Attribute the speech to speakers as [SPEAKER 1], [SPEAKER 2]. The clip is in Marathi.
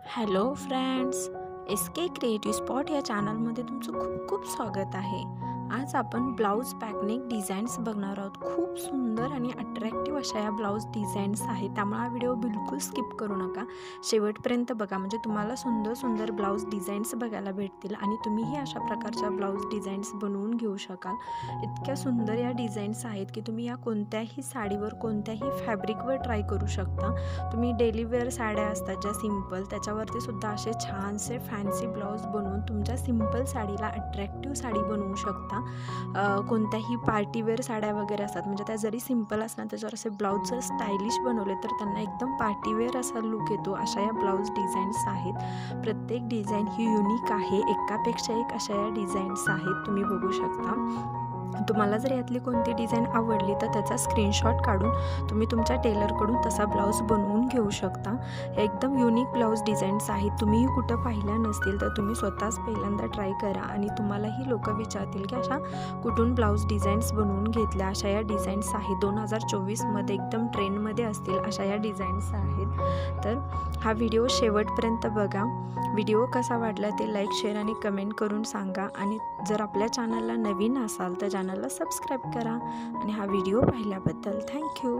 [SPEAKER 1] हॅलो फ्रेंड्स, एस के क्रिएटिव्ह स्पॉट या चॅनलमध्ये तुमचं खूप खूप स्वागत आहे। आज आपण ब्लाऊज पॅटर्निंग डिझाईन्स बघणार आहोत। खूप सुंदर आणि अट्रॅक्टिव्ह अशा या ब्लाऊज डिझाईन्स आहेत, त्यामुळे हा व्हिडिओ बिलकुल स्किप करू नका, शेवटपर्यंत बघा। म्हणजे तुम्हाला सुंदर सुंदर ब्लाऊज डिझाईन्स बघायला भेटतील आणि तुम्हीही अशा प्रकारच्या ब्लाऊज डिझाईन्स बनवून घेऊ शकाल। इतक्या सुंदर या डिझाईन्स आहेत की तुम्ही या कोणत्याही साडीवर कोणत्याही फॅब्रिकवर ट्राय करू शकता। तुम्ही डेली वेअर साड्या असतात ज्या सिंपल, त्याच्यावरती सुद्धा असे छानसे फॅन्सी ब्लाऊज बनवून तुमच्या सिंपल साडीला अट्रॅक्टिव्ह साडी बनवू शकता। कोणत्याही पार्टीवेअर साड्या वगैरे असतात, म्हणजे त्या जरी सिंपल असणार त्याच्यावर असे ब्लाऊज जर स्टायलिश बनवले तर त्यांना एकदम पार्टीवेअर असा लुक येतो। अशा या ब्लाऊज डिझाईन्स आहेत। प्रत्येक डिझाईन ही युनिक आहे, एकापेक्षा एक अशा या डिझाईन्स आहेत, तुम्ही बघू शकता। तुम्हाला जर यातली कोणती डिझाईन आवडली तर त्याचा स्क्रीनशॉट काढून तुम्ही तुमच्या टेलरकडून तसा ब्लाऊज बनवून घेऊ शकता। एकदम युनिक ब्लाऊज डिझाईन्स आहेत, तुम्हीही कुठं पाहिल्या नसतील तर तुम्ही स्वतःच पहिल्यांदा ट्राय करा आणि तुम्हालाही लोक विचारतील की अशा कुठून ब्लाऊज डिझाईन्स बनवून घेतल्या। अशा या डिझाईन्स आहेत 2024मध्ये एकदम ट्रेंडमध्ये असतील अशा या डिझाईन्स आहेत। तर हा व्हिडिओ शेवटपर्यंत बघा। व्हिडिओ कसा वाटला ते लाईक, शेअर आणि कमेंट करून सांगा। आणि जर आपल्या चॅनलला नवीन असाल तर चॅनलला सबस्क्राईब करा। आणि हा व्हिडिओ पाहिल्याबद्दल थँक्यू।